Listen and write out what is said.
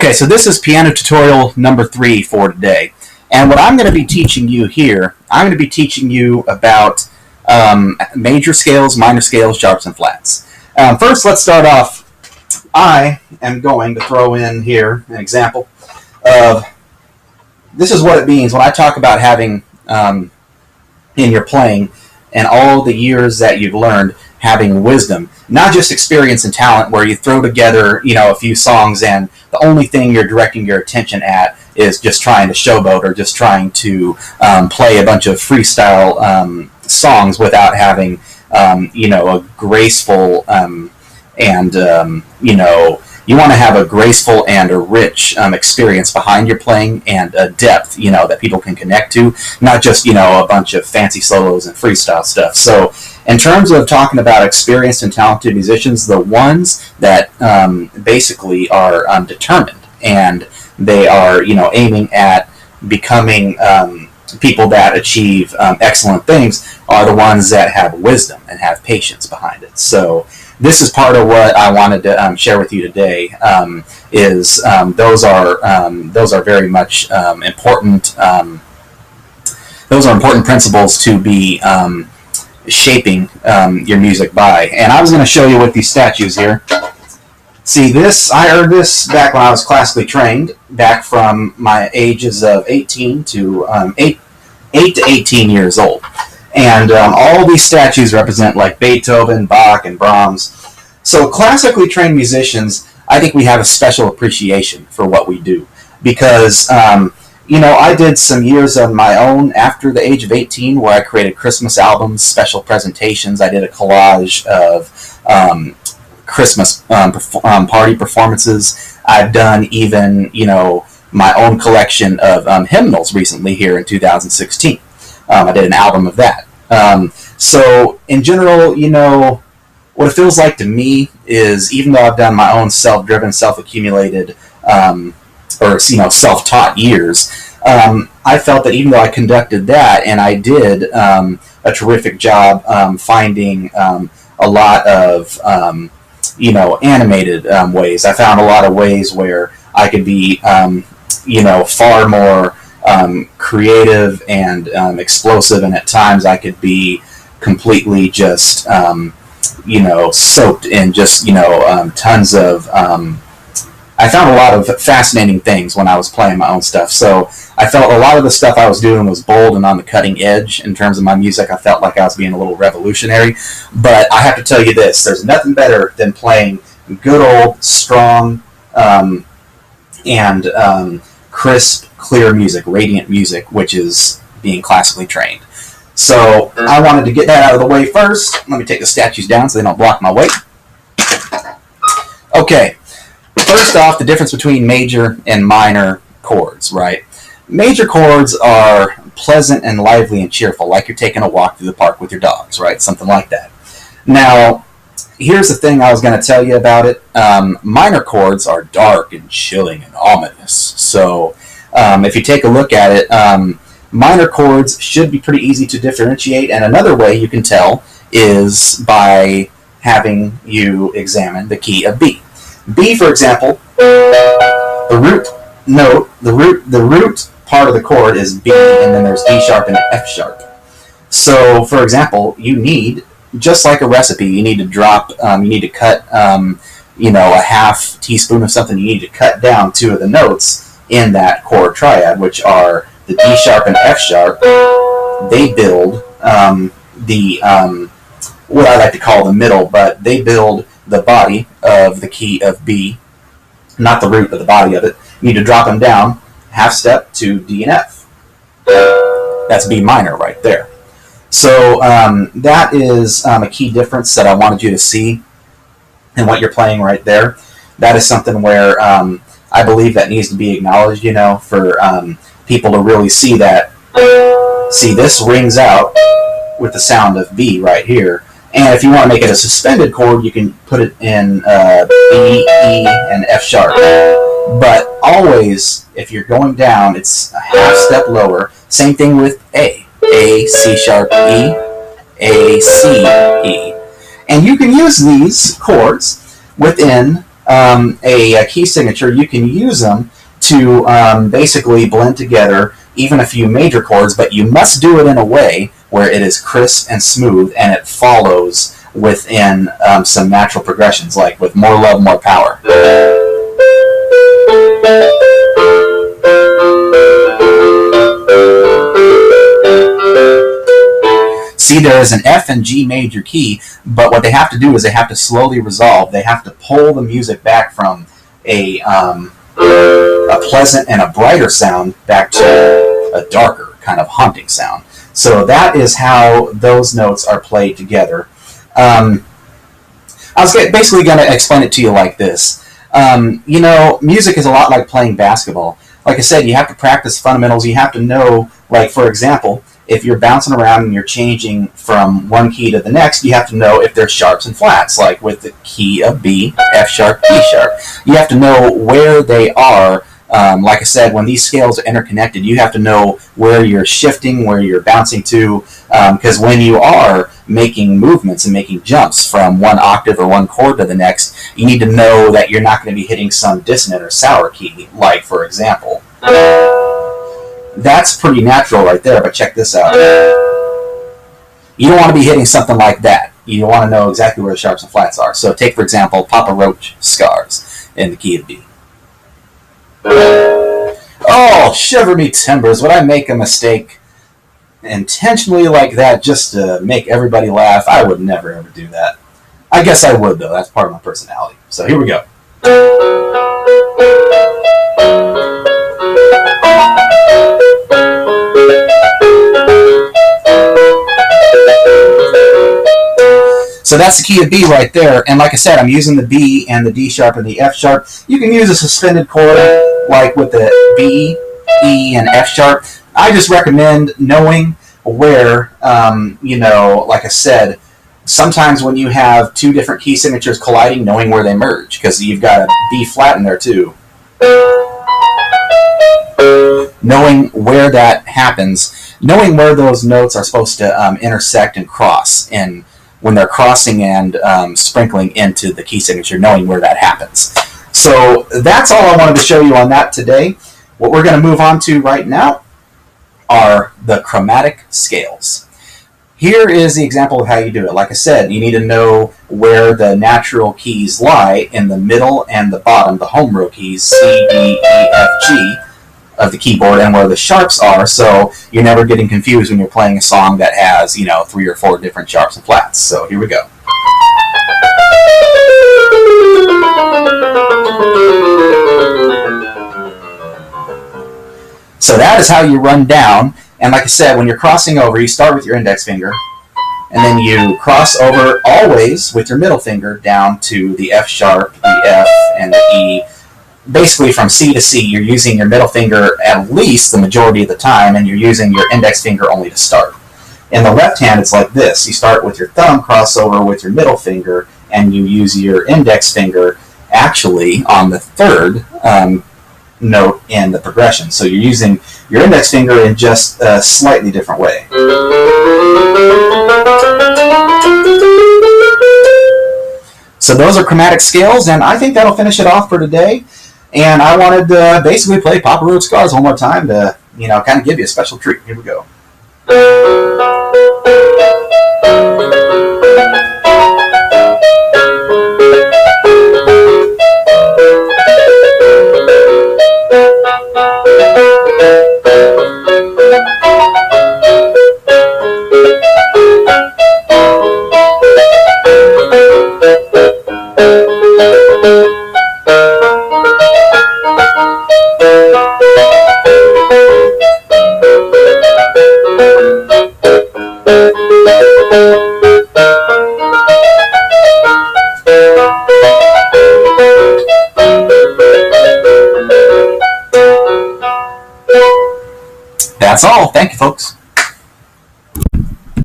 Okay, so this is piano tutorial number 3 for today. And what I'm going to be teaching you here, I'm going to be teaching you about major scales, minor scales, sharps, and flats. First, let's start off. I am going to throw in here an example of, this is what it means when I talk about having, in your playing, and all the years that you've learned, having wisdom, not just experience and talent where you throw together, a few songs and the only thing you're directing your attention at is just trying to showboat or just trying to play a bunch of freestyle songs without having, a graceful you want to have a graceful and a rich experience behind your playing and a depth, that people can connect to, not just, a bunch of fancy solos and freestyle stuff. So in terms of talking about experienced and talented musicians, the ones that basically are determined and they are, aiming at becoming people that achieve excellent things are the ones that have wisdom and have patience behind it. So this is part of what I wanted to share with you today. Those are very much important. Those are important principles to be shaping your music by. And I was going to show you with these statues here. See, I earned this back when I was classically trained, back from my ages of 18 to 8 to 18 years old. And all these statues represent like Beethoven, Bach, and Brahms. So classically trained musicians, I think we have a special appreciation for what we do. Because, I did some years of my own after the age of 18 where I created Christmas albums, special presentations. I did a collage of Christmas party performances. I've done even, my own collection of hymnals recently here in 2016. I did an album of that. So in general, what it feels like to me is, even though I've done my own self-driven, self-accumulated, self-taught years, I felt that even though I conducted that, and I did a terrific job finding a lot of, animated ways. I found a lot of ways where I could be, far more creative and explosive, and at times I could be completely just, soaked in just, tons of, I found a lot of fascinating things when I was playing my own stuff. So I felt a lot of the stuff I was doing was bold and on the cutting edge in terms of my music. I felt like I was being a little revolutionary. But I have to tell you this, there's nothing better than playing good old, strong, and crisp, clear music, radiant music, which is being classically trained. So I wanted to get that out of the way first. Let me take the statues down so they don't block my way. Okay, first off, the difference between major and minor chords, right? Major chords are pleasant and lively and cheerful, like you're taking a walk through the park with your dogs, right? Something like that. Now, here's the thing I was going to tell you about it. Minor chords are dark and chilling and ominous. So if you take a look at it, minor chords should be pretty easy to differentiate. And another way you can tell is by having you examine the key of B. B, for example, the root note, the root part of the chord is B, and then there's D sharp and F sharp. So, for example, you need, just like a recipe, you need to drop, you need to cut, a half teaspoon of something. You need to cut down 2 of the notes in that chord triad, which are the D sharp and F sharp. They build what I like to call the middle, but they build the body of the key of B, not the root, but the body of it. You need to drop them down half step to D and F. That's B minor right there. So that is a key difference that I wanted you to see in what you're playing right there. That is something where I believe that needs to be acknowledged, for people to really see that. See, this rings out with the sound of B right here. And if you want to make it a suspended chord, you can put it in B, E, and F sharp. But always, if you're going down, it's a half step lower. Same thing with A. A, C sharp, E, A, C, E. And you can use these chords within a key signature, you can use them to basically blend together even a few major chords, but you must do it in a way where it is crisp and smooth and it follows within some natural progressions, like with More Love, More Power. See, there is an F and G major key, but what they have to do is they have to slowly resolve. They have to pull the music back from a pleasant and a brighter sound back to a darker, kind of haunting sound. So that is how those notes are played together. I was basically going to explain it to you like this. Music is a lot like playing basketball. Like I said, you have to practice fundamentals. You have to know, like, for example, if you're bouncing around and you're changing from one key to the next, you have to know if there's sharps and flats, like with the key of B, F sharp, E sharp. You have to know where they are. Like I said, when these scales are interconnected, you have to know where you're shifting, where you're bouncing to, because when you are making movements and making jumps from one octave or one chord to the next, you need to know that you're not going to be hitting some dissonant or sour key, like, for example. That's pretty natural right there, but check this out. You don't want to be hitting something like that. You want to know exactly where the sharps and flats are. So take, for example, Papa Roach Scars in the key of D. Oh, shiver me timbers, would I make a mistake intentionally like that just to make everybody laugh? I would never ever do that. I guess I would, though. That's part of my personality. So here we go. So that's the key of B right there. And like I said, I'm using the B and the D sharp and the F sharp. You can use a suspended chord like with the B, E, and F sharp. I just recommend knowing where, like I said, sometimes when you have two different key signatures colliding, knowing where they merge, because you've got a B flat in there too. Knowing where that happens, knowing where those notes are supposed to intersect and cross, and when they're crossing and sprinkling into the key signature, knowing where that happens. So that's all I wanted to show you on that today. What we're going to move on to right now are the chromatic scales. Here is the example of how you do it. Like I said, you need to know where the natural keys lie in the middle and the bottom, the home row keys, C, D, E, F, G, of the keyboard, and where the sharps are, so you're never getting confused when you're playing a song that has, 3 or 4 different sharps and flats. So here we go. So that is how you run down, and like I said, when you're crossing over, you start with your index finger, and then you cross over always with your middle finger down to the F sharp, the F, and the E. Basically from C to C, you're using your middle finger at least the majority of the time, and you're using your index finger only to start. In the left hand, it's like this. You start with your thumb, cross over with your middle finger, and you use your index finger actually on the third note in the progression. So you're using your index finger in just a slightly different way. So those are chromatic scales, and I think that'll finish it off for today. And I wanted to basically play Papa Roach Scars one more time to, kind of give you a special treat. Here we go. That's all. Thank you, folks.